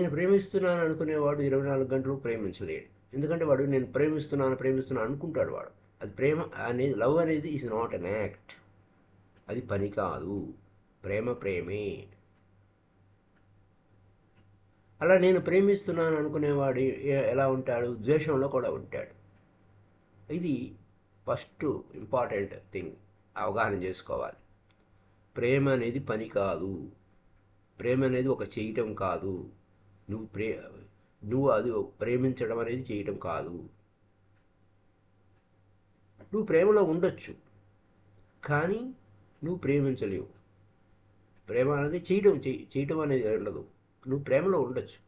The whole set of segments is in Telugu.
నేను ప్రేమిస్తున్నాను అనుకునేవాడు 24 గంటలు ప్రేమించలేడు. ఎందుకంటే వాడు నేను ప్రేమిస్తున్నాను అనుకుంటాడు వాడు. అది ప్రేమ అనేది, లవ్ అనేది ఈజ్ నాట్ అన్ యాక్ట్. అది పని కాదు. ప్రేమ ప్రేమే. అలా నేను ప్రేమిస్తున్నాను అనుకునేవాడు ఎలా ఉంటాడు? ద్వేషంలో కూడా ఉంటాడు. ఇది ఫస్ట్ ఇంపార్టెంట్ థింగ్ అవగాహన చేసుకోవాలి. ప్రేమ అనేది పని కాదు. ప్రేమ అనేది ఒక చేయటం కాదు. నువ్వు నువ్వు అది ప్రేమించడం అనేది చేయటం కాదు. నువ్వు ప్రేమలో ఉండొచ్చు, కానీ నువ్వు ప్రేమించలేవు. ప్రేమ అనేది చేయటం అనేది ఉండదు. నువ్వు ప్రేమలో ఉండొచ్చు.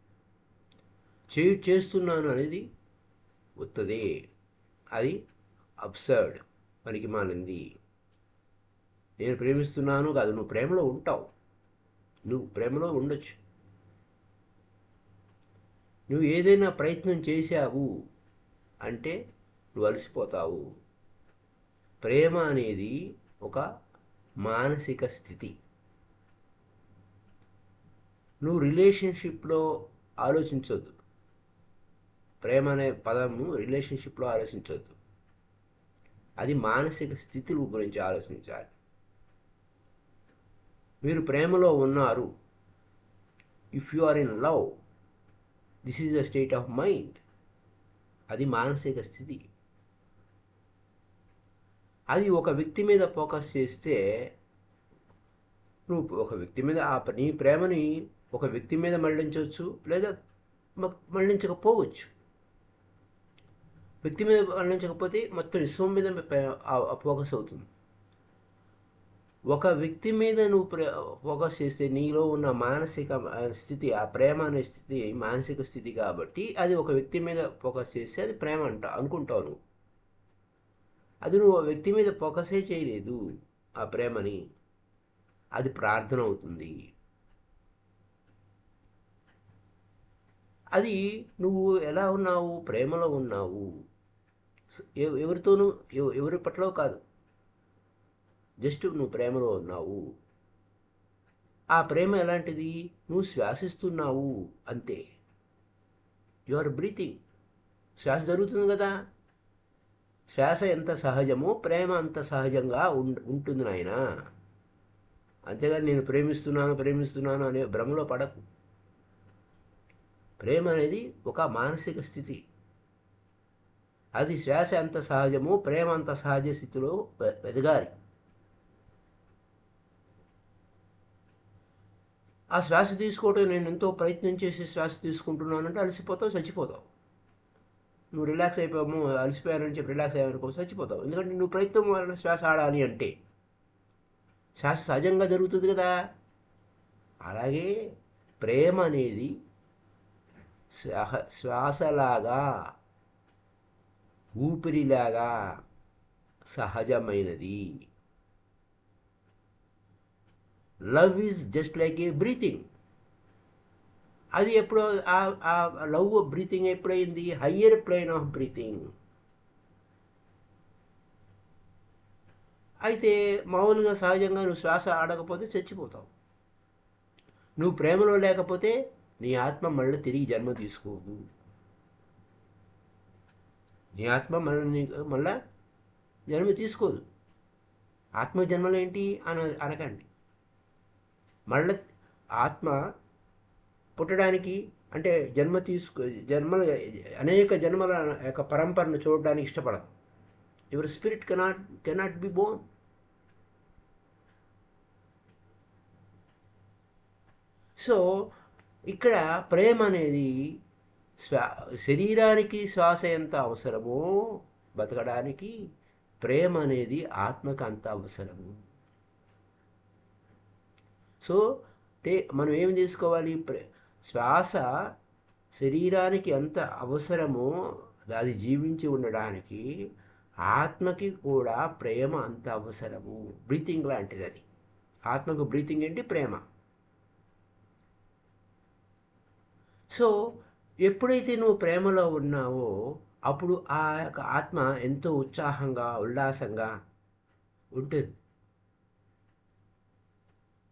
చేస్తున్నాను అనేది వస్తుంది. అది అబ్సర్డ్, పనికి మాలింది. నేను ప్రేమిస్తున్నాను కాదు, నువ్వు ప్రేమలో ఉంటావు. నువ్వు ప్రేమలో ఉండొచ్చు. నువ్వు ఏదైనా ప్రయత్నం చేశావు అంటే నువ్వు అలసిపోతావు. ప్రేమ అనేది ఒక మానసిక స్థితి. నువ్వు రిలేషన్షిప్లో ఆలోచించొద్దు. ప్రేమ అనే పదము రిలేషన్షిప్లో ఆలోచించొద్దు. అది మానసిక స్థితుల గురించి ఆలోచించాలి. మీరు ప్రేమలో ఉన్నారు. If you are in love, this is the state of mind. అది మానసిక స్థితి. అది ఒక వ్యక్తి మీద ఫోకస్ చేస్తే, నువ్వు ఒక వ్యక్తి మీద నీ ప్రేమని ఒక వ్యక్తి మీద మళ్ళించవచ్చు, లేదా మళ్ళించకపోవచ్చు. వ్యక్తి మీద మళ్ళించకపోతే మొత్తం విశ్వం మీద ఫోకస్ అవుతుంది. ఒక వ్యక్తి మీద నువ్వు ఫోకస్ చేస్తే నీలో ఉన్న మానసిక స్థితి, ఆ ప్రేమ అనే స్థితి మానసిక స్థితి కాబట్టి అది ఒక వ్యక్తి మీద ఫోకస్ చేస్తే అది ప్రేమ అనుకుంటావు నువ్వు. అది నువ్వు ఆ వ్యక్తి మీద ఫోకసే చేయలేదు ఆ ప్రేమని, అది ప్రార్థన అవుతుంది. అది నువ్వు ఎలా ఉన్నావు? ప్రేమలో ఉన్నావు. ఎవరితోనూ ఎవరి పట్ల కాదు, జస్ట్ నువ్వు ప్రేమలో ఉన్నావు. ఆ ప్రేమ ఎలాంటిది? నువ్వు శ్వాసిస్తున్నావు అంతే. You are breathing. శ్వాస జరుగుతుంది కదా. శ్వాస ఎంత సహజమో ప్రేమ అంత సహజంగా ఉంటుంది నాయన. అంతేగాని నేను ప్రేమిస్తున్నాను అనే భ్రమలో పడకు. ప్రేమ అనేది ఒక మానసిక స్థితి. అది శ్వాస ఎంత సహజమో ప్రేమ అంత సహజ స్థితిలో ఎదగాలి. ఆ శ్వాస తీసుకోవటం, నేను ఎంతో ప్రయత్నం చేసి శ్వాస తీసుకుంటున్నానంటే అలసిపోతావు, చచ్చిపోతావు. నువ్వు రిలాక్స్ అయిపోయాము, అలసిపోయానని చెప్పి రిలాక్స్ అయ్యావనుకో చచ్చిపోతావు. ఎందుకంటే నువ్వు ప్రయత్నం వల్ల శ్వాస ఆడాలి అంటే శ్వాస సహజంగా జరుగుతుంది కదా. అలాగే ప్రేమ అనేది శ్వాసలాగా, ఊపిరిలాగా సహజమైనది. Love is just like a breathing. అది ఎప్పుడో ఆ లవ్ బ్రీతింగ్ ఎప్పుడైంది? Higher plane of breathing. అయితే మామూలుగా సహజంగా నువ్వు శ్వాస ఆడకపోతే చచ్చిపోతావు. నువ్వు ప్రేమలో లేకపోతే నీ ఆత్మ మళ్ళీ తిరిగి జన్మ తీసుకోదు. నీ ఆత్మ మళ్ళా జన్మ తీసుకోదు. ఆత్మ జన్మలేంటి అనకండి. మళ్ళీ ఆత్మ పుట్టడానికి అంటే జన్మల అనేక జన్మల యొక్క పరంపరను చూడడానికి ఇష్టపడదు. Your spirit cannot be born. So ఇక్కడ ప్రేమ అనేది శరీరానికి శ్వాస ఎంత అవసరమో బతకడానికి, ప్రేమ అనేది ఆత్మకు అంత అవసరము. సో మనం ఏమి తీసుకోవాలి? శ్వాస శరీరానికి ఎంత అవసరమో అది జీవించి ఉండడానికి, ఆత్మకి కూడా ప్రేమ అంత అవసరము. బ్రీతింగ్ లాంటిది అది. ఆత్మకు బ్రీతింగ్ ఏంటి? ప్రేమ. సో ఎప్పుడైతే నువ్వు ప్రేమలో ఉన్నావో అప్పుడు ఆ యొక్క ఆత్మ ఎంతో ఉత్సాహంగా, ఉల్లాసంగా ఉంటుంది.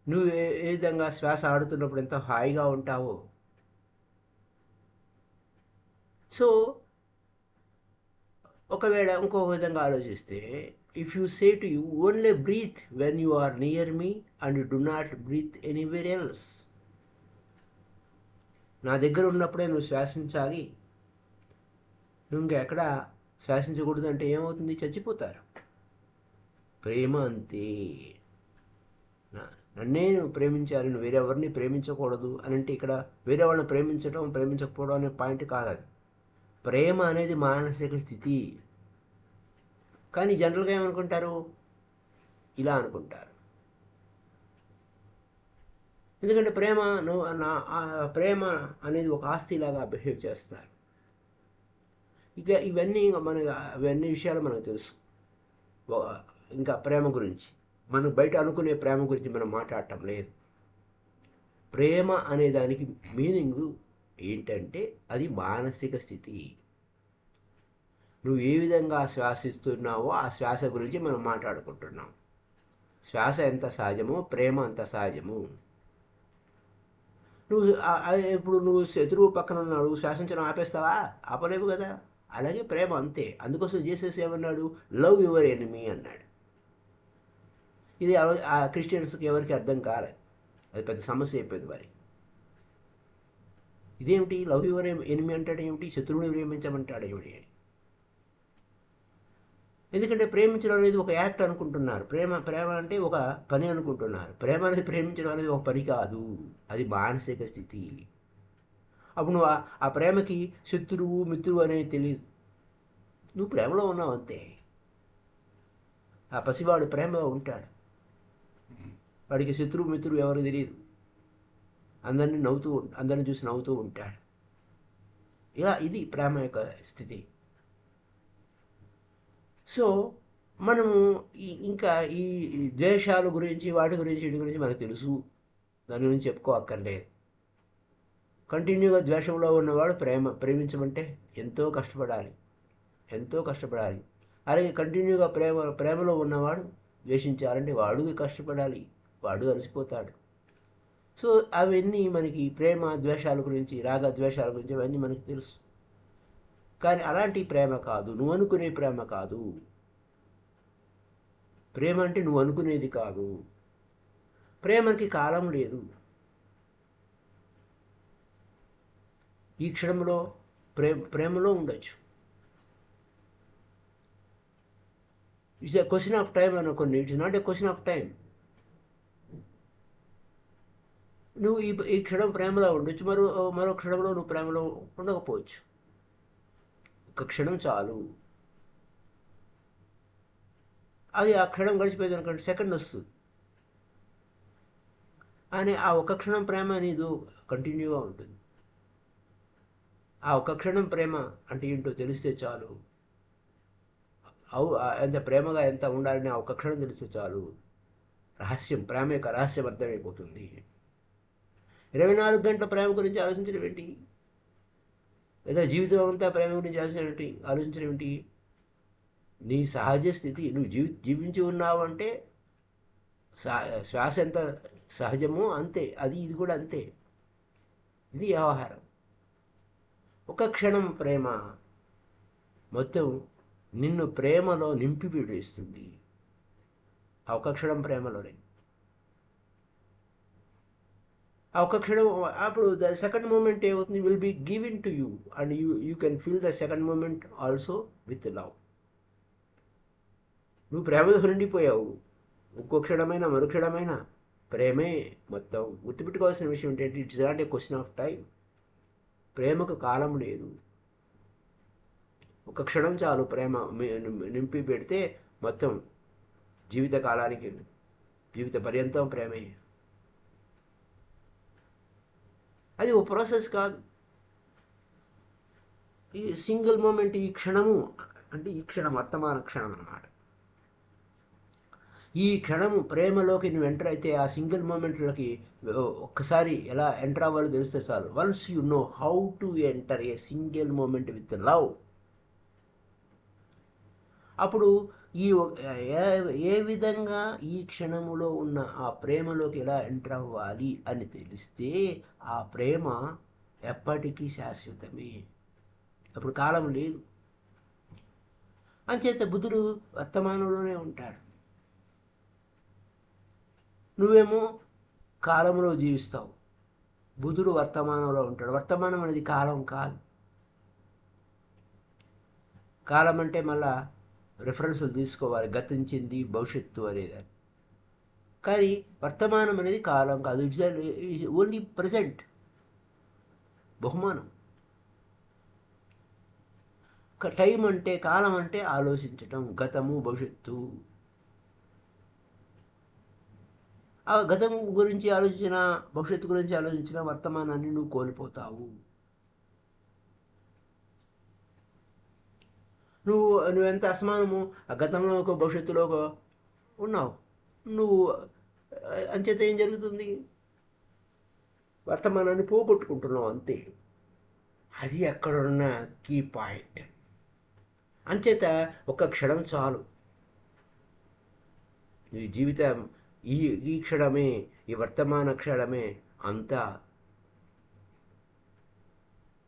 నువ్వు ఏ విధంగా శ్వాస ఆడుతున్నప్పుడు ఎంత హాయిగా ఉంటావో, సో ఒకవేళ ఇంకొక విధంగా ఆలోచిస్తే, if you say to you only breathe when you are near me and do not breathe anywhere else, నా దగ్గర ఉన్నప్పుడే నువ్వు శ్వాసించాలి, నువ్వు ఇంకెక్కడ శ్వాసించకూడదు అంటే ఏమవుతుంది? చచ్చిపోతారు. ప్రేమ అంతే. నన్నే నువ్వు ప్రేమించాలి, నువ్వు వేరెవరిని ప్రేమించకూడదు అని అంటే ఇక్కడ వేరే వాళ్ళని ప్రేమించడం ప్రేమించకపోవడం అనే పాయింట్ కాదు అది. ప్రేమ అనేది మానసిక స్థితి. కానీ జనరల్గా ఏమనుకుంటారు? ఇలా అనుకుంటారు. ఎందుకంటే ప్రేమ ప్రేమ అనేది ఒక ఆస్తిలాగా బిహేవ్ చేస్తారు. ఇక ఇవన్నీ విషయాలు మనకు తెలుసు. ఇంకా ప్రేమ గురించి మనం బయట అనుకునే ప్రేమ గురించి మనం మాట్లాడటం లేదు. ప్రేమ అనే దానికి మీనింగ్ ఏంటంటే అది మానసిక స్థితి. నువ్వు ఏ విధంగా శ్వాసిస్తున్నావో ఆ శ్వాస గురించి మనం మాట్లాడుకుంటున్నాం. శ్వాస ఎంత సహజమో ప్రేమ అంత సహజము. ఇప్పుడు నువ్వు శత్రువు పక్కన ఉన్నాడు, శ్వాసించడం ఆపేస్తావా? ఆపలేవు కదా. అలాగే ప్రేమ అంతే. అందుకోసం జీసస్ ఏమన్నాడు? లవ్ యువర్ ఎనిమీ అన్నాడు. ఇది ఆ క్రిస్టియన్స్కి ఎవరికి అర్థం కాలేదు. అది పెద్ద సమస్య అయిపోయింది మరి. ఇదేమిటి లవ్ యువర్ ఎనిమీ అంటాడు ఏమిటి? శత్రువుని ప్రేమించమంటాడు ఏమిటి? ఎందుకంటే ప్రేమించడం అనేది ఒక యాక్ట్ అనుకుంటున్నారు. ప్రేమ అంటే ఒక పని అనుకుంటున్నారు. ప్రేమ అనేది ప్రేమించడం అనేది ఒక పని కాదు, అది మానసిక స్థితి. అప్పుడు నువ్వు ఆ ప్రేమకి శత్రువు మిత్రువు అనేది తెలియదు. నువ్వు ప్రేమలో ఉన్నావు అంతే. ఆ పసివాడు ప్రేమలో ఉంటాడు, వాడికి శత్రువు మిత్రువు ఎవరు తెలియదు. అందరిని చూసి నవ్వుతూ ఉంటాడు. ఇది ప్రేమ యొక్క స్థితి. సో మనము ఇంకా ఈ ద్వేషాల గురించి వీటి గురించి మనకు తెలుసు, దాని గురించి చెప్పుకోక్కర్లేదు. కంటిన్యూగా ద్వేషంలో ఉన్నవాడు ప్రేమించమంటే ఎంతో కష్టపడాలి. అలాగే కంటిన్యూగా ప్రేమలో ఉన్నవాడు ద్వేషించాలంటే వాడు కష్టపడాలి, వాడు అలసిపోతాడు. సో అవన్నీ మనకి ప్రేమ ద్వేషాల గురించి, రాగ ద్వేషాల గురించి అవన్నీ మనకు తెలుసు. కానీ అలాంటి ప్రేమ కాదు, నువ్వు అనుకునే ప్రేమ కాదు. ప్రేమ అంటే నువ్వు అనుకునేది కాదు. ప్రేమకి కాలం లేదు. ఈ క్షణంలో ప్రేమలో ఉండొచ్చు. It's a question of time అనుకోండి. It's not a question of time. నువ్వు ఈ క్షణం ప్రేమలో ఉండొచ్చు, మరో క్షణంలో నువ్వు ప్రేమలో ఉండకపోవచ్చు. ఒక క్షణం చాలు. అది ఆ క్షణం గడిచిపోయింది అనుకోండి, సెకండ్ వస్తుంది. అని ఆ ఒక క్షణం ప్రేమ అనేది కంటిన్యూగా ఉంటుంది. ఆ ఒక క్షణం ప్రేమ అంటే ఏంటో తెలిస్తే చాలు. ఎంత ప్రేమగా ఎంత ఉండాలని ఆ ఒక క్షణం తెలిస్తే చాలు. ప్రేమ యొక్క రహస్యం అర్థమైపోతుంది. 24 గంటల ప్రేమ గురించి ఆలోచించడం ఏంటి? లేదా జీవితం అంతా ప్రేమ గురించి ఆలోచించడం ఏంటి? నీ సహజ స్థితి, నువ్వు జీవించి ఉన్నావు అంటే శ్వాస ఎంత సహజమో అంతే ఇది కూడా అంతే. ఇది వ్యవహారం. ఒక క్షణం ప్రేమ మొత్తం నిన్ను ప్రేమలో నింపి విడేస్తుంది. ఆ ఒక క్షణం ప్రేమలోనే ఆ ఒక క్షణం అప్పుడు ద సెకండ్ మూమెంట్ ఏమవుతుంది? Will be given to you and you can feel the second moment also with love. నువ్వు ప్రేమతో నిండిపోయావు. ఒక్కో క్షణమైనా మరుక్షణమైనా ప్రేమే మొత్తం. గుర్తుపెట్టుకోవాల్సిన విషయం ఏంటంటే it's not a question of time. ప్రేమకు కాలం లేదు. ఒక క్షణం చాలు ప్రేమ నింపి పెడితే మొత్తం జీవిత పర్యంతం ప్రేమే. అది ఒక ప్రాసెస్ కాదు. ఈ సింగిల్ మూమెంట్, ఈ క్షణము అంటే ఈ క్షణం వర్తమాన క్షణం అన్నమాట. ఈ క్షణము ప్రేమలోకి నువ్వు ఎంటర్ అయితే ఆ సింగిల్ మూమెంట్లోకి ఒక్కసారి ఎలా ఎంటర్ అవ్వాలో తెలిస్తే చాలు. Once you know how to enter a single moment with love, అప్పుడు ఏ విధంగా ఈ క్షణములో ఉన్న ఆ ప్రేమలోకి ఎలా ఎంటర్ అవ్వాలి అని తెలిస్తే ఆ ప్రేమ ఎప్పటికీ శాశ్వతమే. అప్పుడు కాలం లేదు. అంచేత బుధుడు వర్తమానంలోనే ఉంటాడు, నువ్వేమో కాలంలో జీవిస్తావు. బుధుడు వర్తమానంలో ఉంటాడు. వర్తమానం అనేది కాలం కాదు. కాలం అంటే మళ్ళా రిఫరెన్స్లు తీసుకోవాలి, గతించింది భవిష్యత్తు అనేది. కానీ వర్తమానం అనేది కాలం కాదు, ఇట్స్ ఓన్లీ ప్రజెంట్, బహుమానం. టైం అంటే, కాలం అంటే ఆలోచించటం, గతము భవిష్యత్తు. ఆ గతం గురించి ఆలోచించిన, భవిష్యత్తు గురించి ఆలోచించిన వర్తమానాన్ని నువ్వు కోల్పోతావు. నువ్వెంత అసమానము ఆ గతంలో ఒక భవిష్యత్తులో ఒక ఉన్నావు నువ్వు. అంచేత ఏం జరుగుతుంది? వర్తమానాన్ని పోగొట్టుకుంటున్నావు అంతే. అది అక్కడున్న కీ పాయింట్. అంచేత ఒక క్షణం చాలు. ఈ జీవితం ఈ క్షణమే, ఈ వర్తమాన క్షణమే అంతా.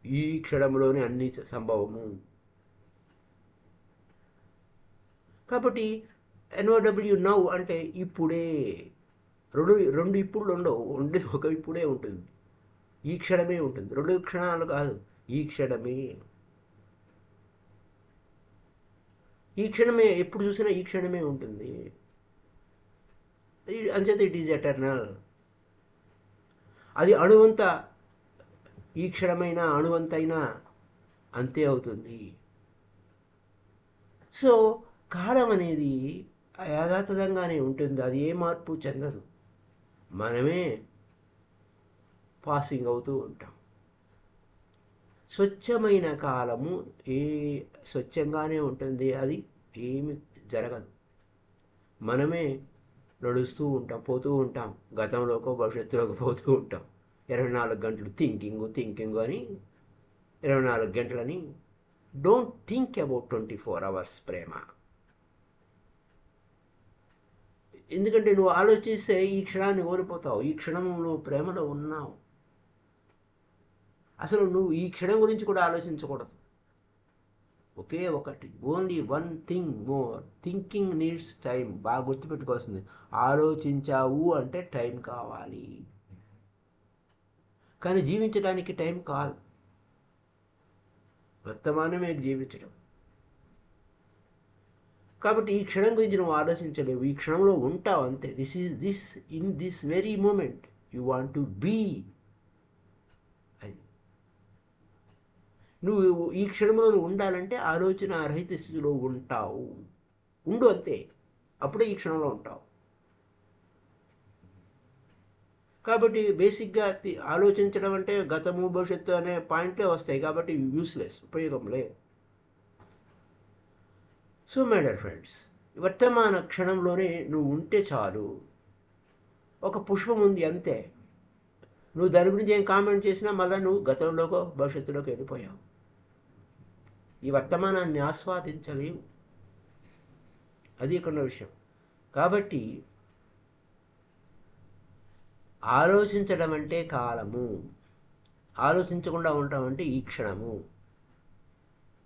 ఈ క్షణంలోనే అన్ని సంభవము. కాబట్టి ఎన్ఓడబ్ల్యూ నౌ అంటే ఇప్పుడే. రెండు ఇప్పుడు ఉండవు, ఉండేది ఒక ఇప్పుడే ఉంటుంది. ఈ క్షణమే ఉంటుంది, 2 క్షణాలు కాదు, ఈ క్షణమే. ఈ క్షణమే, ఎప్పుడు చూసినా ఈ క్షణమే ఉంటుంది. అంచేత ఇట్ ఈజ్ ఎటర్నల్. అది అణువంత, ఈ క్షణమైన అణువంతైనా అంతే అవుతుంది. సో కాలం అనేది యథాతథంగానే ఉంటుంది, అది ఏ మార్పు చెందదు. మనమే పాసింగ్ అవుతూ ఉంటాం. స్వచ్ఛమైన కాలము స్వచ్ఛంగానే ఉంటుంది, అది ఏమి జరగదు. మనమే నడుస్తూ ఉంటాం, పోతూ ఉంటాం, గతంలోకో భవిష్యత్తులోకి పోతూ ఉంటాం. 24 గంటలు థింకింగ్ అని 24 గంటలని. డోంట్ థింక్ అబౌట్ 24 hours ప్రేమ. ఎందుకంటే నువ్వు ఆలోచిస్తే ఈ క్షణాన్ని కోల్పోతావు. ఈ క్షణం నువ్వు ప్రేమలో ఉన్నావు. అసలు నువ్వు ఈ క్షణం గురించి కూడా ఆలోచించకూడదు. ఒకే ఒకటి, only one thing more. Thinking needs time. బాగా గుర్తుపెట్టుకోవాల్సింది. ఆలోచించావు అంటే టైం కావాలి, కానీ జీవించడానికి టైం కాదు. వర్తమానమే జీవించడం. కాబట్టి ఈ క్షణం గురించి నువ్వు ఆలోచించలేవు, ఈ క్షణంలో ఉంటావు అంతే. In this very moment you want to be. అది నువ్వు ఈ క్షణంలో నువ్వు ఉండాలంటే ఆలోచన రహిత స్థితిలో ఉంటావు. ఉండు అంతే, అప్పుడే ఈ క్షణంలో ఉంటావు. కాబట్టి బేసిక్గా ఆలోచించడం అంటే గతము భవిష్యత్తు అనే పాయింట్లే వస్తాయి. కాబట్టి యూస్లెస్, ఉపయోగం లేదు. సో మై డియర్ ఫ్రెండ్స్, వర్తమాన క్షణంలోనే నువ్వు ఉంటే చాలు. ఒక పుష్పం ఉంది అంతే, నువ్వు దాని గురించి ఏం కామెంట్ చేసినా మళ్ళీ నువ్వు గతంలోకో భవిష్యత్తులోకి వెళ్ళిపోయావు. ఈ వర్తమానాన్ని ఆస్వాదించలేవు. అది ఇక్కడ విషయం. కాబట్టి ఆలోచించడం అంటే కాలము, ఆలోచించకుండా ఉండటం అంటే ఈ క్షణము.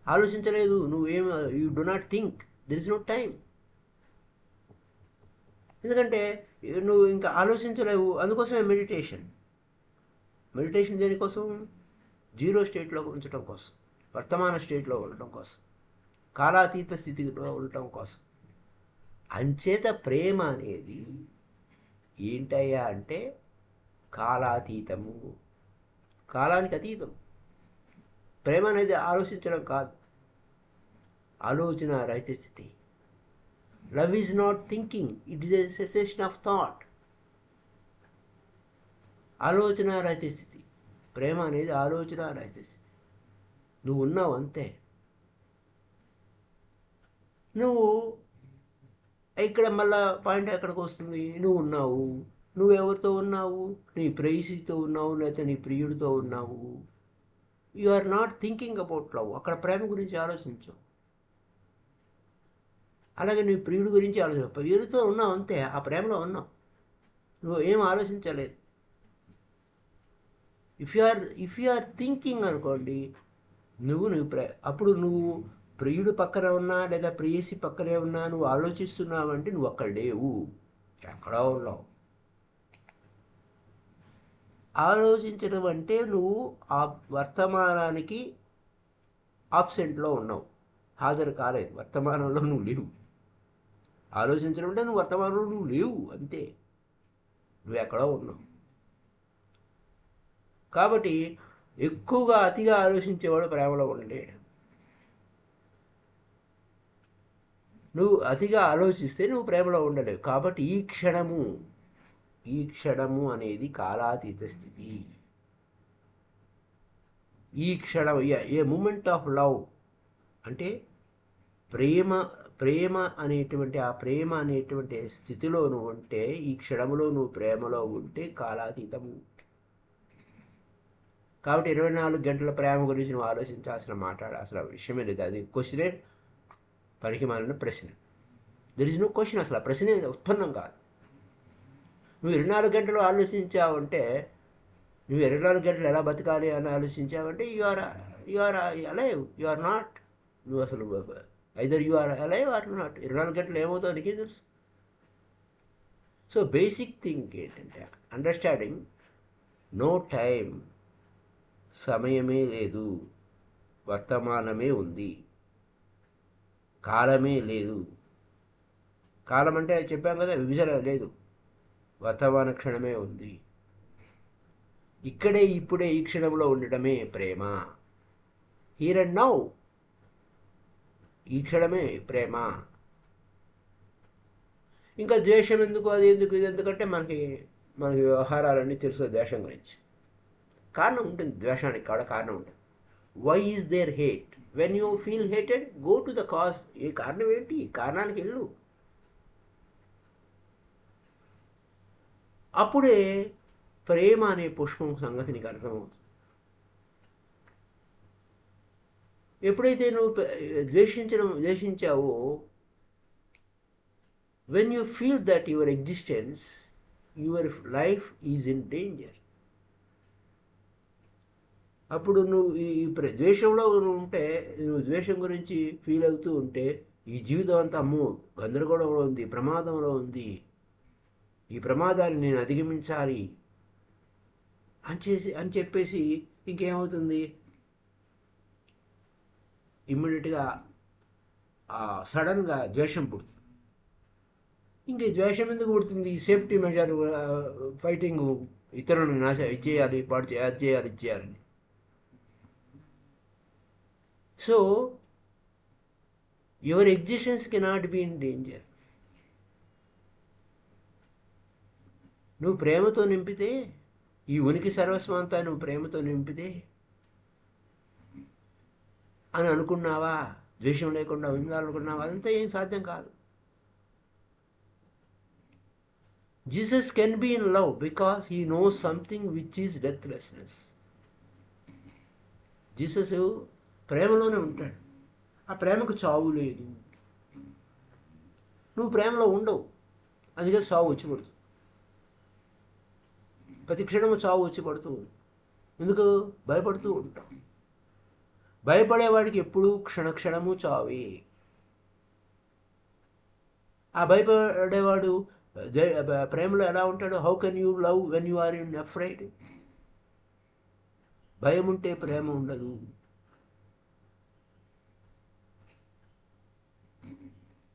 ఆలోచించలేదు నువ్వేం, you do not think, there is no time. ఎందుకంటే నువ్వు ఇంకా ఆలోచించలేవు. అందుకోసమే మెడిటేషన్ దేనికోసం? జీరో స్టేట్లో ఉంచడం కోసం, వర్తమాన స్టేట్లో ఉండటం కోసం, కాలాతీత స్థితిలో ఉండటం కోసం. అంచేత ప్రేమ అనేది ఏంటయ్యా అంటే కాలాతీతము, కాలానికి అతీతం. ప్రేమ అనేది ఆలోచించడం కాదు, ఆలోచన రహిత స్థితి. Love is not thinking, it is a cessation of thought. ఆలోచన రహిత స్థితి. ప్రేమ అనేది ఆలోచన రహిత స్థితి. నువ్వు ఉన్నావు అంతే. నువ్వు ఇక్కడ మళ్ళా పాయింట్ ఎక్కడికి వస్తుంది? నువ్వు ఉన్నావు, నువ్వు ఎవరితో ఉన్నావు? నీ ప్రేయసితో ఉన్నావు, లేకపోతే నీ ప్రియుడితో ఉన్నావు. You are not thinking about love. అక్కడ ప్రేమ గురించి ఆలోచించు. అలాగే నీ ప్రియుడి గురించి ఆలోచించు. ప్రియుడితో ఉన్నావు అంతే, ఆ ప్రేమలో ఉన్నావు, నువ్వు ఏం ఆలోచించలేదు. ఇఫ్ యు ఆర్ థింకింగ్ అనుకోండి, అప్పుడు నువ్వు ప్రియుడు పక్కన ఉన్నా లేదా ప్రేయసి పక్కనే ఉన్నా నువ్వు ఆలోచిస్తున్నావంటే నువ్వు అక్కడ లేవు, ఎక్కడో ఉన్నావు. ఆలోచించడం అంటే నువ్వు ఆ వర్తమానానికి ఆబ్సెంట్లో ఉన్నావు, హాజరు కాలేదు, వర్తమానంలో నువ్వు లేవు. ఆలోచించడం అంటే నువ్వు వర్తమానంలో నువ్వు లేవు అంతే, నువ్వు ఎక్కడో ఉన్నావు. కాబట్టి ఎక్కువగా అతిగా ఆలోచించేవాడు ప్రేమలో ఉండలేడు. నువ్వు అతిగా ఆలోచిస్తే నువ్వు ప్రేమలో ఉండలేవు. కాబట్టి ఈ క్షణము అనేది కాలాతీత స్థితి. ఈ క్షణం ఏ మూమెంట్ ఆఫ్ లవ్ అంటే ప్రేమ ఆ ప్రేమ అనేటువంటి స్థితిలో నువ్వు ఉంటే, ఈ క్షణంలో నువ్వు ప్రేమలో ఉంటే కాలాతీతము. కాబట్టి 24 గంటల ప్రేమ గురించి నువ్వు ఆలోచించాల్సిన అసలు విషయమే లేదు. అది క్వశ్చనే, పనికి మాలిన ప్రశ్న. దెర్ ఇస్ నో క్వశ్చన్, అసలు ఆ ప్రశ్నే ఉత్పన్నం కాదు. నువ్వు 24 గంటలు ఆలోచించావంటే, నువ్వు 24 గంటలు ఎలా బతకాలి అని ఆలోచించావంటే you are alive, you are not. నువ్వు అసలు either you are alive or not. 24 గంటలు ఏమవుతావు నీకే తెలుసు. సో బేసిక్ థింగ్ ఏంటంటే అండర్స్టాండింగ్ నో టైం, సమయమే లేదు, వర్తమానమే ఉంది, కాలమే లేదు. కాలం అంటే చెప్పాం కదా, విభజన లేదు, వర్తమాన క్షణమే ఉంది. ఇక్కడే ఇప్పుడే ఈ క్షణంలో ఉండటమే ప్రేమ. హియర్ అండ్ నౌ, ఈ క్షణమే ప్రేమ. ఇంకా ద్వేషం ఎందుకు, అది ఎందుకు, ఇది ఎందుకంటే మనకి వ్యవహారాలన్నీ తెలుసు ద్వేషం గురించి. కారణం ఉంటుంది, ద్వేషానికి కూడా కారణం ఉంటుంది. Why is there hate? When you feel hated, go to the cause. ఈ కారణం ఏంటి, కారణానికి వెళ్ళు. అప్పుడే ప్రేమ అనే పుష్పం సంగతి నీకు అర్థమవుతుంది. ఎప్పుడైతే నువ్వు ద్వేషించావో, when you feel that your existence, your life is in danger. అప్పుడు నువ్వు ఈ ద్వేషంలో ఉంటే, నువ్వు ద్వేషం గురించి ఫీల్ అవుతూ ఉంటే, ఈ జీవితం అంతా గందరగోళంలో ఉంది, ప్రమాదంలో ఉంది, ఈ ప్రమాదాన్ని నేను అధిగమించాలి అని చెప్పేసి ఇంకేమవుతుంది, ఇమ్మీడియట్గా సడన్గా ద్వేషం పుడుతుంది. ఇంక ఈ ద్వేషం ఎందుకు పుడుతుంది? సేఫ్టీ మెజర్, ఫైటింగ్, ఇతరులను ఇచ్చేయాలి, పాడు చేయాలి, అది చేయాలి, ఇచ్చేయాలని. So your existence cannot be in danger. నువ్వు ప్రేమతో నింపితే, ఈ ఉనికి సర్వస్వం అంతా నువ్వు ప్రేమతో నింపితే అని అనుకున్నావా, ద్వేషం లేకుండా ఉండాలనుకున్నావా, అదంతా ఏం సాధ్యం కాదు. Jesus can be in love because he knows something which is deathlessness. Jesus ప్రేమలోనే ఉంటాడు. ఆ ప్రేమకు చావు లేదు. నువ్వు ప్రేమలో ఉండవు, అందుకే చావు వచ్చి పడుతుంది. ప్రతి క్షణము చావు వచ్చి పడుతూ ఉంది. ఎందుకు? భయపడుతూ ఉంటాం. భయపడేవాడికి ఎప్పుడూ క్షణము చావే. ఆ భయపడేవాడు ప్రేమలో ఎలా ఉంటాడు? How can you love when you are in afraid? భయం ఉంటే ప్రేమ ఉండదు.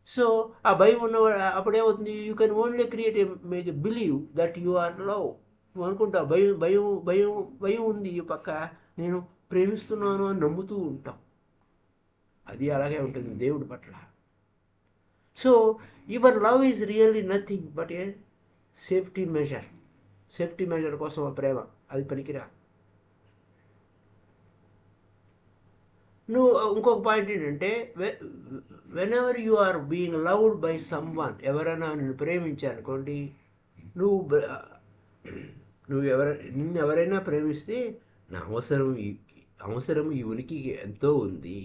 సో ఆ భయం ఉన్నవాడు అప్పుడేమవుతుంది? You can only create make believe that you are love. నువ్వు అనుకుంటావు భయం భయం భయం భయం ఉంది ఈ పక్క, నేను ప్రేమిస్తున్నాను అని నమ్ముతూ ఉంటాం. అది అలాగే ఉంటుంది దేవుడి పట్ల. So your love is really nothing but a safety measure. Safety measure కోసం ఆ ప్రేమ, అది పనికిరా. నువ్వు ఇంకొక పాయింట్ ఏంటంటే, whenever you are being loved by someone, ఎవరైనా నిన్ను ప్రేమించారనుకోండి, నిన్ను ఎవరైనా ప్రేమిస్తే, నా అవసరం ఈ ఉనికికి ఎంతో ఉంది,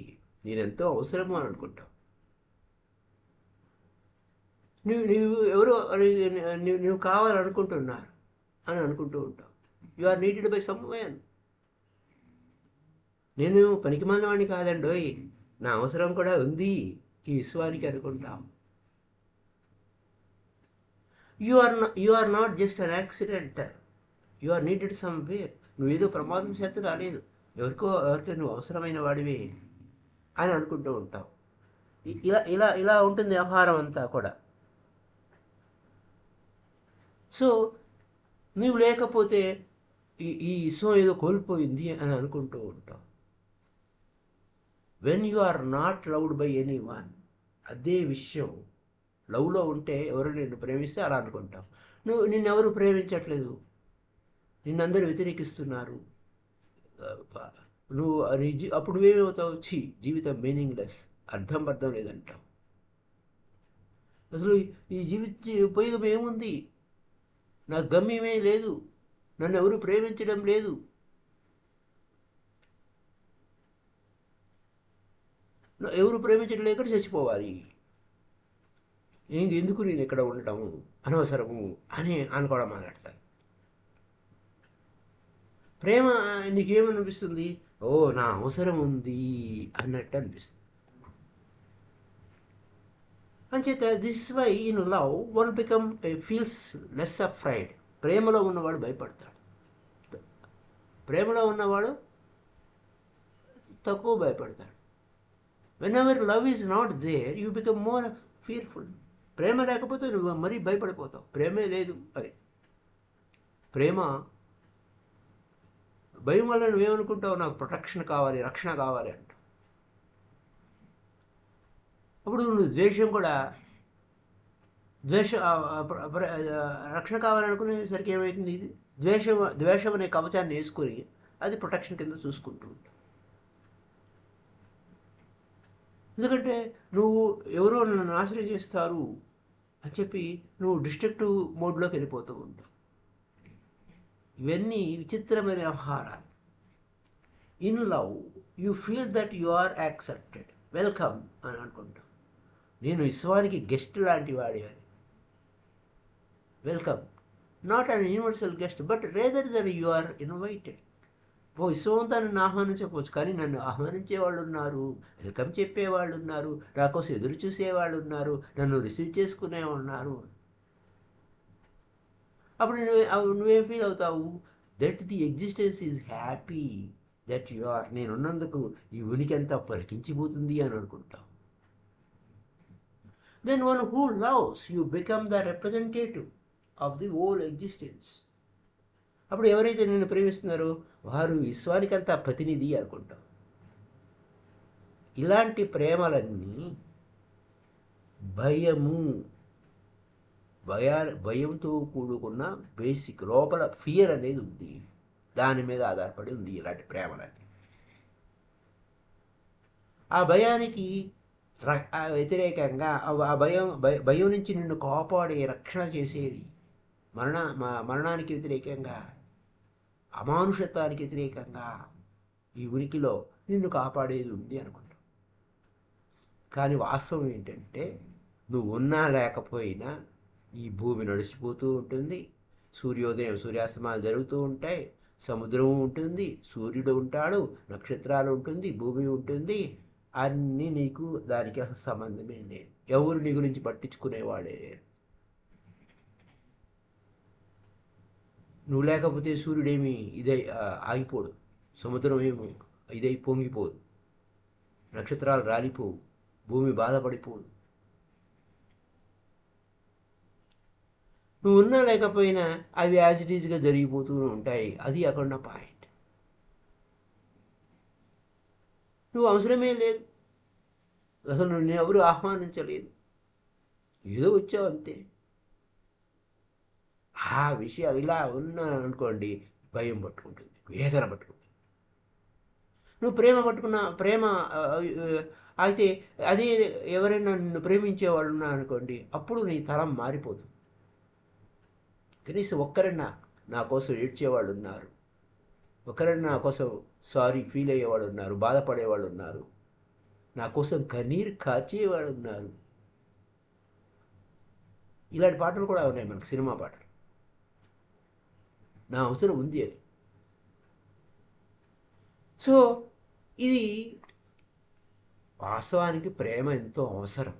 నేనెంతో అవసరము అని అనుకుంటావు. నువ్వు కావాలనుకుంటున్నారు అని అనుకుంటూ ఉంటావు. You are needed by someone. నేను పనికిమాలిన వాడిని కాదండోయ్, నా అవసరం కూడా ఉంది ఈ విశ్వానికి అనుకుంటాం. You are not just an accident, you are needed somewhere. నువ్వు ఏదో ప్రమాదం చేత రాలేదు, ఎవరికో నువ్వు అవసరమైన వాడివే అని అనుకుంటూ ఉంటావు. ఇలా ఇలా ఇలా ఉంటుంది వ్యవహారం అంతా కూడా. సో నువ్వు లేకపోతే ఈ విశ్వం ఏదో కోల్పోయింది అని అనుకుంటూ ఉంటావు. When you are not loved by anyone, అదే విషయం లవ్లో ఉంటే ఎవరు నిన్ను ప్రేమిస్తే అలా అనుకుంటావు. నిన్నెవరు ప్రేమించట్లేదు, నిన్నందరూ వ్యతిరేకిస్తున్నారు, నువ్వు అప్పుడు నువ్వేమవుతావు? జీవితం మీనింగ్లెస్, అర్థం లేదంటావు. అసలు ఈ ఉపయోగం ఏముంది, నాకు గమ్యమే లేదు, నన్ను ఎవరు ప్రేమించడం లేదు. ఎవరు ప్రేమించడం లేక చచ్చిపోవాలి, ఎందుకు నేను ఇక్కడ ఉండటము అనవసరము అని అనుకోవడం మాట్లాడతాను. ప్రేమ నీకేమనిపిస్తుంది? ఓ నా అవసరం ఉంది అన్నట్టు అనిపిస్తుంది. అంచేత this is why in love one feels less afraid. ప్రేమలో ఉన్నవాడు భయపడతాడు, ప్రేమలో ఉన్నవాడు తక్కువ భయపడతాడు. Whenever love is not there you become more fearful. ప్రేమ లేకపోతే నువ్వు మరీ భయపడిపోతావు. ప్రేమే లేదు అది. ప్రేమ భయం వల్ల నువ్వేమనుకుంటావు? నాకు ప్రొటెక్షన్ కావాలి, రక్షణ కావాలి అంట. అప్పుడు నువ్వు ద్వేషం కూడా రక్షణ కావాలనుకునేసరికి ఏమవుతుంది? ఇది ద్వేషం అనే కవచాన్ని వేసుకొని అది ప్రొటెక్షన్ కింద చూసుకుంటూ ఉంటావు. ఎందుకంటే నువ్వు ఎవరో నన్ను నాశనం చేస్తారు అని చెప్పి నువ్వు డిస్ట్రక్టివ్ మోడ్లోకి వెళ్ళిపోతూ ఉంటావు. ఇవన్నీ విచిత్రమైన వ్యవహారాలు. In love you feel that you are accepted, welcome అని అనుకుంటావు. నేను విశ్వానికి గెస్ట్ లాంటి వాడి అని. Welcome, not an universal guest but rather than you are invited. విశ్వంతా నన్ను ఆహ్వానించకపోవచ్చు, కానీ నన్ను ఆహ్వానించే వాళ్ళు ఉన్నారు, వెల్కమ్ చెప్పేవాళ్ళు ఉన్నారు, నా కోసం ఎదురు చూసేవాళ్ళు ఉన్నారు, నన్ను రిసీవ్ చేసుకునే ఉన్నారు. అప్పుడు నువ్వేం ఫీల్ అవుతావు? That the existence is happy, that you are, నేనున్నందుకు ఈ ఉనికి అంతా పరికించిపోతుంది అని అనుకుంటావు. Then one who loves you become the representative of the whole existence. అప్పుడు ఎవరైతే నిన్ను ప్రేమిస్తున్నారో వారు విశ్వానికంతా ప్రతినిధి అనుకుంటాం. ఇలాంటి ప్రేమలన్నీ భయంతో కూడుకున్న బేసిక్ లోపల ఫియర్ అనేది ఉంది, దాని మీద ఆధారపడి ఉంది ఇలాంటి ప్రేమలన్నీ. ఆ భయానికి వ్యతిరేకంగా ఆ భయం నుంచి నిన్ను కాపాడే, రక్షణ చేసేది, మరణానికి వ్యతిరేకంగా, అమానుషత్వానికి వ్యతిరేకంగా ఈ ఉనికిలో నిన్ను కాపాడేది ఉంది అనుకుంటావు. కానీ వాస్తవం ఏంటంటే నువ్వు ఉన్నా లేకపోయినా ఈ భూమి నడిచిపోతూ ఉంటుంది, సూర్యోదయం సూర్యాస్తమాలు జరుగుతూ ఉంటాయి, సముద్రం ఉంటుంది, సూర్యుడు ఉంటాడు, నక్షత్రాలు ఉంటుంది, భూమి ఉంటుంది, అన్నీ నీకు దానికి అసలు సంబంధమే లేదు. ఎవరు నీ గురించి పట్టించుకునేవాడే లేరు. నువ్వు లేకపోతే సూర్యుడేమి ఆగిపోడు, సముద్రం ఏమి పొంగిపోదు, నక్షత్రాలు రాలిపోవు, భూమి బాధపడిపోదు. నువ్వు ఉన్నా లేకపోయినా అవి యాజ్ ఇట్ ఈజ్గా జరిగిపోతూ ఉంటాయి. అది అక్కడ పాయింట్. నువ్వు అవసరమే లేదు, అసలు నువ్వు ఎవరు ఆహ్వానించలేదు, ఏదో వచ్చావు అంతే. ఆ విషయాలు ఇలా ఉన్నాను అనుకోండి, భయం పట్టుకుంటుంది, వేదన పట్టుకుంటుంది. నువ్వు ప్రేమ అయితే అదే ఎవరైనా నిన్ను ప్రేమించేవాళ్ళు ఉన్నా అనుకోండి, అప్పుడు నీ తలం మారిపోతుంది. కనీసం ఒక్కరైనా నా కోసం ఏడ్చేవాళ్ళు ఉన్నారు, ఒకరైనా నా కోసం సారీ ఫీల్ అయ్యేవాళ్ళు ఉన్నారు, బాధపడేవాళ్ళు ఉన్నారు, నా కోసం కన్నీరు కార్చేవాళ్ళు ఉన్నారు. ఇలాంటి పాటలు కూడా ఉన్నాయి మనకు, సినిమా పాటలు. నా అవసరం ఉంది అని. సో ఇది వాస్తవానికి ప్రేమ ఎంతో అవసరం.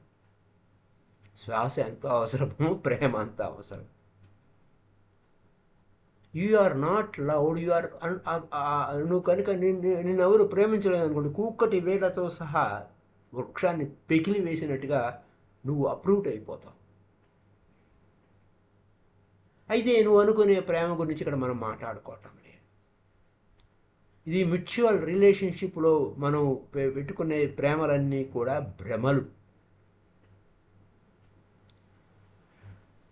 శ్వాస ఎంతో అవసరమో ప్రేమ అంత అవసరం. You are not loved, you are నువ్వు కనుక నిన్నెవరు ప్రేమించలేదు అనుకోండి, కూక్కటి వేళ్లతో సహా వృక్షాన్ని పెకిలి వేసినట్టుగా నువ్వు అప్రూవ్డ్ అయిపోతావు. అయితే నువ్వు అనుకునే ప్రేమ గురించి ఇక్కడ మనం మాట్లాడుకోవటం లేదు. ఇది మ్యూచువల్ రిలేషన్షిప్లో మనం పెట్టుకునే ప్రేమలన్నీ కూడా భ్రమలు.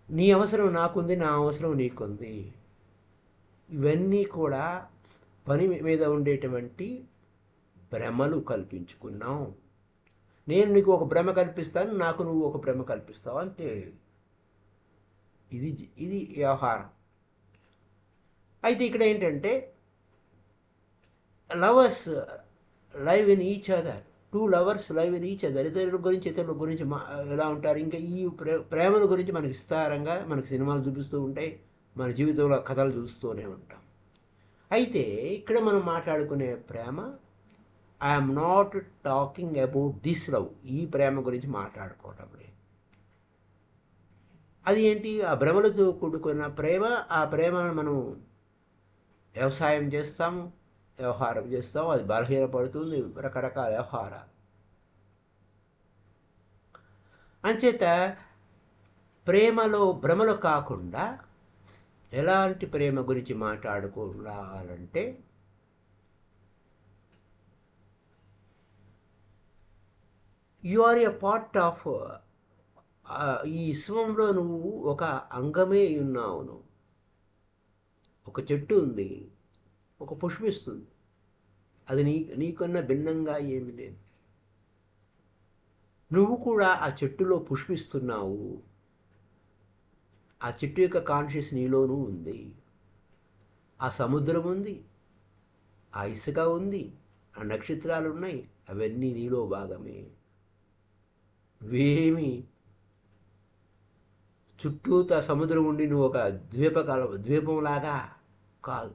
నీ అవసరం నాకుంది, నా అవసరం నీకుంది, ఇవన్నీ కూడా పని మీద ఉండేటువంటి భ్రమలు కల్పించుకున్నాం. నేను నీకు ఒక భ్రమ కల్పిస్తాను, నాకు నువ్వు ఒక భ్రమ కల్పిస్తావు అంతే. ఇది వ్యవహారం. అయితే ఇక్కడ ఏంటంటే lovers live in each other, two lovers live in each other. ఇతరుల గురించి ఎలా ఉంటారు. ఇంకా ఈ ప్రేమల గురించి మనకి విస్తారంగా మనకి సినిమాలు చూపిస్తూ ఉంటాయి, మన జీవితంలో కథలు చూస్తూనే ఉంటాం. అయితే ఇక్కడ మనం మాట్లాడుకునే ప్రేమ, I'm not talking about this love, ఈ ప్రేమ గురించి మాట్లాడుకోవటం లేదు. అది ఏంటి? ఆ భ్రమలతో కూడుకున్న ప్రేమ. ఆ ప్రేమను మనం వ్యవసాయం చేస్తాము, వ్యవహారం చేస్తాము, అది బలహీనపడుతుంది, రకరకాల వ్యవహారాలు. అంచేత ప్రేమలో భ్రమలు కాకుండా ఎలాంటి ప్రేమ గురించి మాట్లాడుకోవాలంటే, you are a part of, ఈ విశ్వంలో నువ్వు ఒక అంగమే ఉన్నావు. నువ్వు ఒక చెట్టు ఉంది, ఒక పుష్పిస్తుంది, అది నీకన్నా భిన్నంగా ఏమి లేదు. నువ్వు కూడా ఆ చెట్టులో పుష్పిస్తున్నావు. ఆ చెట్టు యొక్క కాన్షియస్ నీలోనూ ఉంది. ఆ సముద్రం ఉంది, ఆ ఇసుక ఉంది, ఆ నక్షత్రాలు ఉన్నాయి, అవన్నీ నీలో భాగమే. నువ్వేమి చుట్టూతా సముద్రం ఉండి నువ్వు ఒక ద్వీపంలాగా కాదు.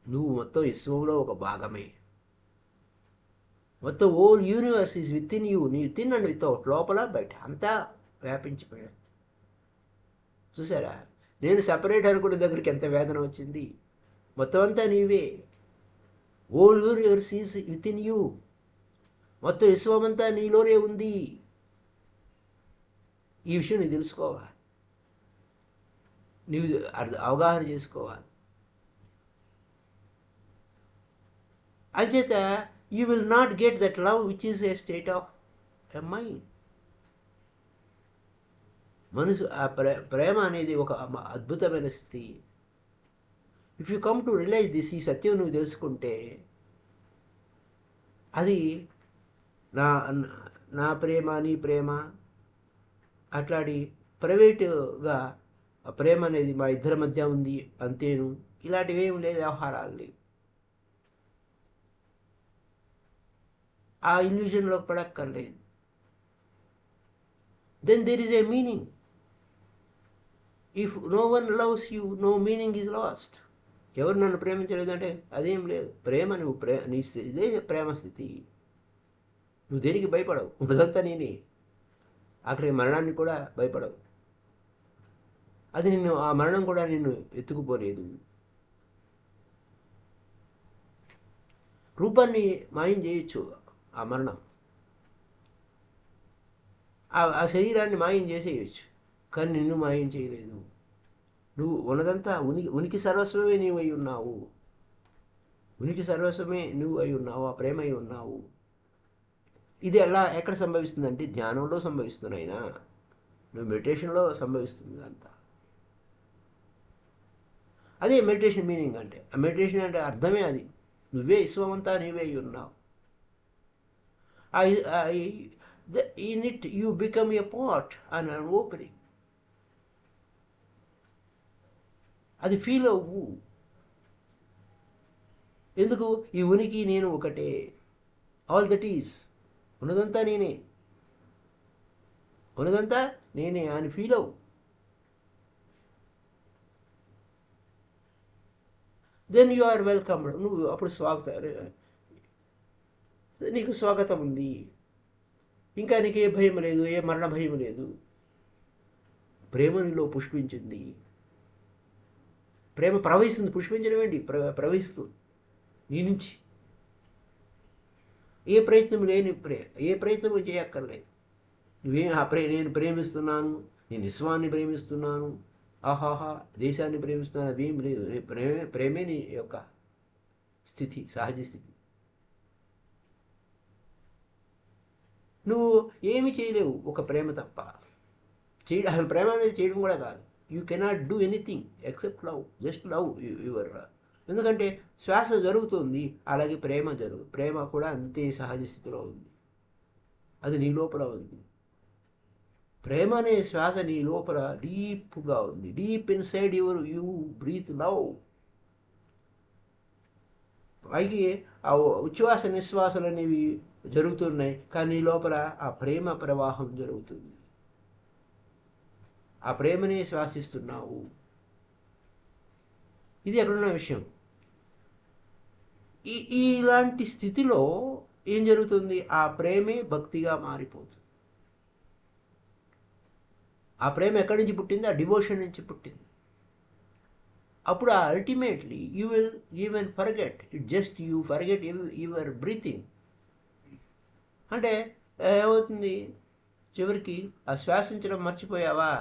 నువ్వు మొత్తం విశ్వంలో ఒక భాగమే. మొత్తం whole universe is with in you. నీ విత్ ఇన్ అండ్ వితౌట్, లోపల బయట అంతా వ్యాపించిపోయాడు. చూసారా, నేను సపరేట్ అనుకునే దగ్గరికి ఎంత వేదన వచ్చింది. మొత్తం అంతా నీవే. Whole universe is with in you. మొత్తం విశ్వమంతా నీలోనే ఉంది. ఈ విషయం నీకు తెలుసుకోవాలి, నీవు అవగాహన చేసుకోవాలి. అంచేత you will not get that love which is a state of a mind. మనసు ఆ ప్రేమ అనేది ఒక అద్భుతమైన స్థితి. If you come to realise this, ఈ సత్యం నువ్వు తెలుసుకుంటే, అది నా ప్రేమ, నీ ప్రేమ, అట్లాంటి ప్రైవేటుగా ప్రేమ అనేది మా ఇద్దరి మధ్య ఉంది అంతేను, ఇలాంటివి ఏమి లేదు, వ్యవహారాలు లేవు. ఆ ఇల్యూజన్లోకి పడక్కర్లేదు. Then there is a meaning. If no one loves you, no meaning is lost. ఎవరు నన్ను ప్రేమించలేదంటే అదేం లేదు. ప్రేమ నువ్వు నీ ఇదే ప్రేమ స్థితి. నువ్వు దేనికి భయపడవు, ఉన్నదంతా నేనే. ఆఖరి మరణాన్ని కూడా భయపడవు. అది ఆ మరణం కూడా నిన్ను ఎత్తుకుపోలేదు. రూపాన్ని మాయం చేయొచ్చు ఆ మరణం, ఆ శరీరాన్ని మాయం చేసేయచ్చు, కానీ నిన్ను మాయం చేయలేదు. నువ్వు ఉన్నదంతా ఉనికి సర్వస్వమే నీవు అయి ఉన్నావు. ఉనికి సర్వస్వమే నువ్వు అయి ఉన్నావు, ఆ ప్రేమ అయి ఉన్నావు. ఇది ఎక్కడ సంభవిస్తుందంటే ధ్యానంలో సంభవిస్తుంది. అయినా నువ్వు మెడిటేషన్లో సంభవిస్తుంది అంతా. అదే మెడిటేషన్ మీనింగ్ అంటే. ఆ మెడిటేషన్ అంటే అర్థమే అది. నువ్వే విశ్వమంతా నీవే అయి ఉన్నావు. In it you become a part and an opening. అది ఫీల్ అవ్వు. ఎందుకు? ఈ ఉనికి నేను ఒకటే. ఆల్ దట్ ఈస్, ఉన్నదంతా నేనే, ఉన్నదంతా నేనే అని ఫీల్ అవ్వు. Then you are welcomed. నువ్వు అప్పుడు స్వాగతం. నీకు స్వాగతం ఉంది. ఇంకా నీకు ఏ భయం లేదు, ఏ మరణ భయం లేదు. ప్రేమ నీలో పుష్పించింది. ప్రేమ ప్రవహిస్తుంది. పుష్పించడం ఏంటి, ప్రవహిస్తుంది నీ నుంచి. ఏ ప్రయత్నం లేని ఏ ప్రయత్నం చేయక్కర్లేదు. నేను ప్రేమిస్తున్నాను, నేను విశ్వాన్ని ప్రేమిస్తున్నాను, ఆహాహా దేశాన్ని ప్రేమిస్తున్నాను, అదేం లేదు. ప్రేమే నీ యొక్క స్థితి, సహజ స్థితి. నువ్వు ఏమి చేయలేవు ఒక ప్రేమ తప్ప. అసలు ప్రేమ అనేది చేయడం కూడా కాదు. You cannot do anything except love. Just love your. ఎందుకంటే శ్వాస జరుగుతుంది, అలాగే ప్రేమ కూడా అంతే సహజ స్థితిలో ఉంది. అది నీ లోపల ఉంది. ప్రేమ అనే శ్వాస నీ లోపల డీప్గా ఉంది. Deep inside you breath love. పైకి ఆ ఉచ్ఛ్వాస నిశ్వాసాలు అనేవి జరుగుతున్నాయి, కానీ నీ లోపల ఆ ప్రేమ ప్రవాహం జరుగుతుంది. ఆ ప్రేమనే శ్వాసిస్తున్నావు. ఇది ఎక్కడున్న విషయం. ఇలాంటి స్థితిలో ఏం జరుగుతుంది, ఆ ప్రేమే భక్తిగా మారిపోతుంది. ఆ ప్రేమ ఎక్కడి నుంచి పుట్టింది, ఆ డివోషన్ నుంచి పుట్టింది. అప్పుడు ultimately you will even forget it, just you forget your breathing. అంటే ఏమవుతుంది, చివరికి ఆ శ్వాసించడం మర్చిపోయావా.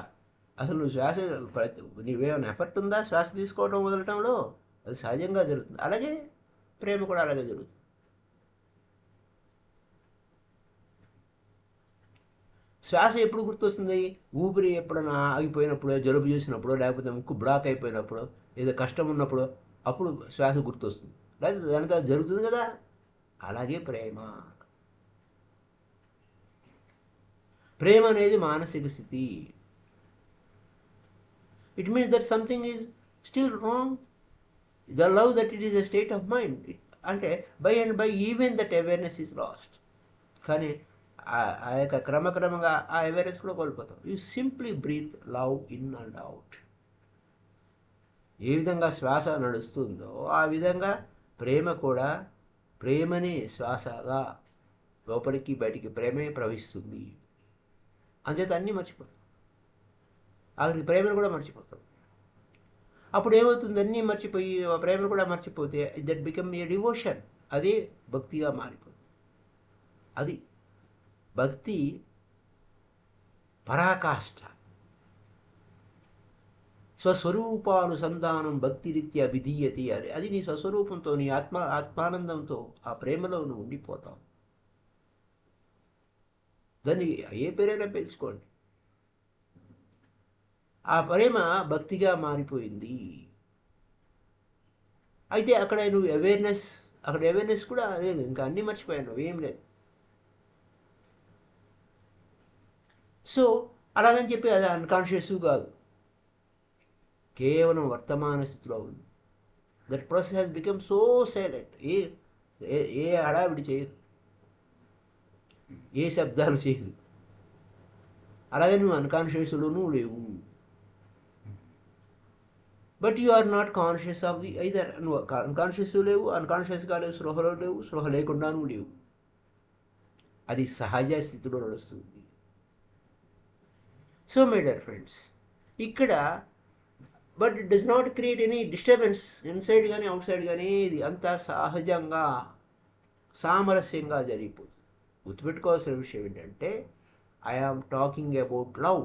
అసలు నువ్వు నీవేమైనా ఎఫర్ట్ ఉందా శ్వాస తీసుకోవడం వదలటంలో? అది సహజంగా జరుగుతుంది. అలాగే ప్రేమ కూడా అలాగే జరుగుతుంది. శ్వాస ఎప్పుడు గుర్తొస్తుంది, ఊపిరి ఎప్పుడైనా ఆగిపోయినప్పుడు, జలుబు చేసినప్పుడు, లేకపోతే ముక్కు బ్లాక్ అయిపోయినప్పుడు, ఏదో కష్టం ఉన్నప్పుడు అప్పుడు శ్వాస గుర్తొస్తుంది. లేకపోతే దానితో జరుగుతుంది కదా. అలాగే ప్రేమ అనేది మానసిక స్థితి. It means that something is still wrong. The love that it is a state of mind. అంటే by and by even that awareness is lost. కానీ ఆ యొక్క క్రమక్రమంగా ఆ అవేర్నెస్ కూడా కోల్పోతాం. You simply breathe love in and out. ఏ విధంగా శ్వాస నడుస్తుందో ఆ విధంగా ప్రేమ కూడా ప్రేమని శ్వాసగా లోపలికి బయటికి ప్రేమే ప్రవహిస్తుంది. అంచేత అన్నీ మర్చిపోతాం. ఆఖరికి ప్రేమను కూడా మర్చిపోతాం. అప్పుడు ఏమవుతుంది, అన్నీ మర్చిపోయి ప్రేమను కూడా మర్చిపోతే దట్ బికమ్ ఏ డివోషన్. అదే భక్తిగా మారిపోతుంది. అది భక్తి పరాకాష్ఠ. స్వస్వరూపానుసంధానం భక్తిరీత్యా విధీయతి అని. అది నీ స్వస్వరూపంతో, నీ ఆత్మానందంతో ఆ ప్రేమలో నువ్వు ఉండిపోతావు. దాన్ని ఏ పేరైనా పెంచుకోండి. ఆ ప్రేమ భక్తిగా మారిపోయింది. అయితే అక్కడ నువ్వు అవేర్నెస్ కూడా లేదు. ఇంకా అన్నీ మర్చిపోయాను, ఏం లేదు. సో అలాగని చెప్పి అది అన్కాన్షియస్ కాదు, కేవలం వర్తమాన స్థితిలో ఉంది. That process has become so silent. ఏ హడావిడి చేయదు, ఏ శబ్దాలు చేయదు. అలాగే నువ్వు అన్కాన్షియస్లోనూ లేవు. But you are not conscious of the either. నువ్వు అన్కాన్షియస్ లేవు, అన్కాన్షియస్గా లేవు, స్పృహలో లేవు, స్పృహ లేకుండానూ లేవు. అది సహజ స్థితిలో నడుస్తుంది. సో మై డియర్ ఫ్రెండ్స్, ఇక్కడ but it does not create any disturbance inside కానీ అవుట్ సైడ్ కానీ. ఇది అంతా సహజంగా సామరస్యంగా జరిగిపోతుంది. గుర్తుపెట్టుకోవాల్సిన విషయం ఏంటంటే, I am talking about love,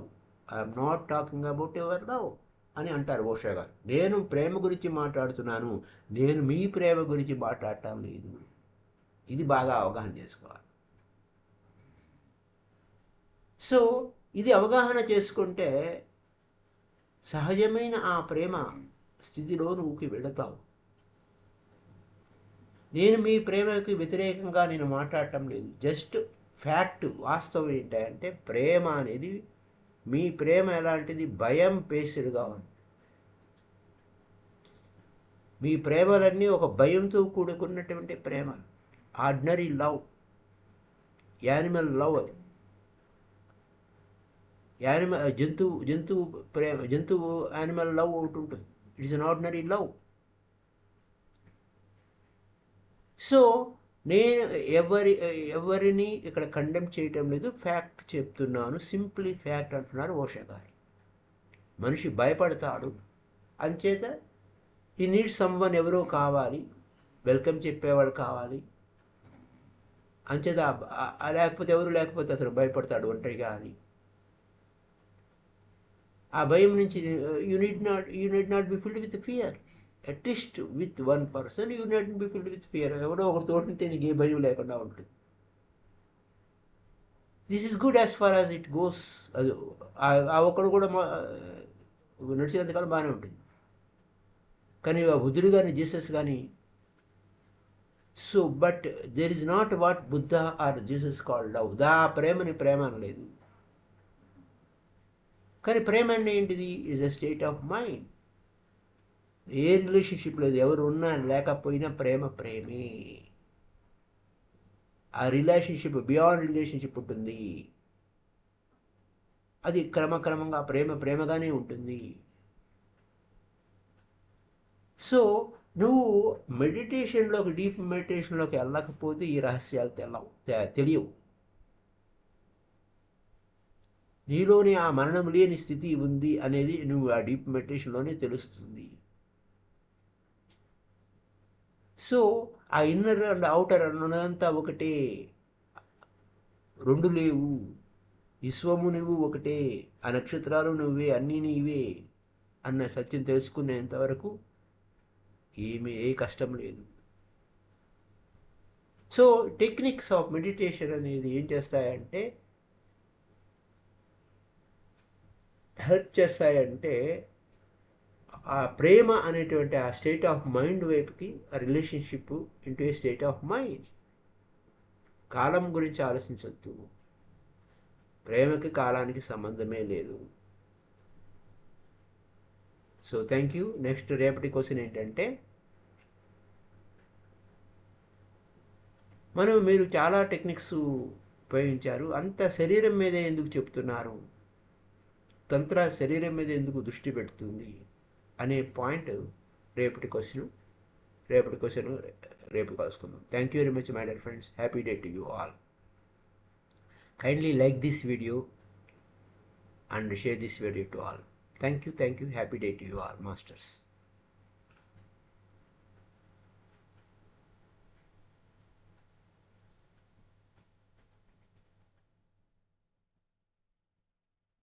I'm not talking about your love అని అంటారు ఓషో గారు. నేను ప్రేమ గురించి మాట్లాడుతున్నాను, నేను మీ ప్రేమ గురించి మాట్లాడటం లేదు. ఇది బాగా అవగాహన చేసుకోవాలి. సో ఇది అవగాహన చేసుకుంటే సహజమైన ఆ ప్రేమ స్థితిలో నువ్వుకి వెళతావు. నేను మీ ప్రేమకి వ్యతిరేకంగా నేను మాట్లాడటం లేదు. జస్ట్ ఫ్యాక్ట్, వాస్తవం ఏంటంటే ప్రేమ అనేది, మీ ప్రేమ ఎలాంటిది, భయం బేస్డ్గా ఉంది. మీ ప్రేమలన్నీ ఒక భయంతో కూడుకున్నటువంటి ప్రేమ. Ordinary love, animal love. అది జంతువు ప్రేమ, యానిమల్ లవ్ ఒకటి ఉంటుంది. It's an ordinary love. So నేను ఎవరిని ఇక్కడ కండెమ్ చేయటం లేదు, ఫ్యాక్ట్ చెప్తున్నాను, సింప్లీ ఫ్యాక్ట్ అంటున్నారు ఓషో గారు. మనిషి భయపడతాడు, అంచేత ఈ నీడ్ సమ్వన్, ఎవరో కావాలి, వెల్కమ్ చెప్పేవాడు కావాలి, అంచేత లేకపోతే ఎవరు లేకపోతే అతను భయపడతాడు ఒంటరిగా అని. ఆ భయం నుంచి you need not be filled with fear. At least with one person you need be filled with fear. ఎవరో ఒకరు తోడుంటే నీకు ఏ భయం లేకుండా ఉంటుంది. This is good as far as it goes. అది ఆ ఒక్కడు కూడా నడిచినంతకాలం బాగానే ఉంటుంది. కానీ ఆ బుద్ధుడు కానీ జీసస్ కానీ, so but there is not what Buddha are Jesus called love. ప్రేమని ప్రేమ అనలేదు. కానీ ప్రేమ అంటే ఏంటిది? Is a state of mind. ఏ రిలేషన్షిప్ లేదు, ఎవరు ఉన్నా లేకపోయినా ప్రేమ ప్రేమే. ఆ రిలేషన్షిప్ బియాండ్ రిలేషన్షిప్ ఉంటుంది. అది క్రమక్రమంగా ప్రేమ ప్రేమగానే ఉంటుంది. సో నువ్వు మెడిటేషన్లోకి, డీప్ మెడిటేషన్లోకి వెళ్ళకపోతే ఈ రహస్యాలు తెలియవు. నీలోని ఆ మరణం లేని స్థితి ఉంది అనేది నువ్వు ఆ డీప్ మెడిటేషన్లోనే తెలుస్తుంది. సో ఆ ఇన్నర్ అండ్ అవుటర్ అన్నదంతా ఒకటే, రెండు లేవు. విశ్వము నువ్వు ఒకటే, ఆ నక్షత్రాలు నువ్వే, అన్నీ నీవే అన్న సత్యం తెలుసుకునేంత వరకు ఏ కష్టం లేదు. సో టెక్నిక్స్ ఆఫ్ మెడిటేషన్ అనేది ఏం చేస్తాయంటే, హెల్ప్ చేస్తాయంటే ఆ ప్రేమ అనేటువంటి ఆ స్టేట్ ఆఫ్ మైండ్ వైపుకి, ఆ relationship into a state of mind. కాలం గురించి ఆలోచించద్దు. ప్రేమకి కాలానికి సంబంధమే లేదు. So thank you. నెక్స్ట్ రేపటి క్వశ్చన్ ఏంటంటే, మీరు చాలా టెక్నిక్స్ ఉపయోగించారు, అంత శరీరం మీదే ఎందుకు చెప్తున్నారు, తంత్ర శరీరం మీద ఎందుకు దృష్టి పెడుతుంది అనే పాయింట్ రేపటి క్వశ్చన్ రేపు కలుసుకుందాం. Thank you very much my dear friends. Happy day to you all. Kindly like this video and share this video to all. Thank you. Happy day to you all, masters.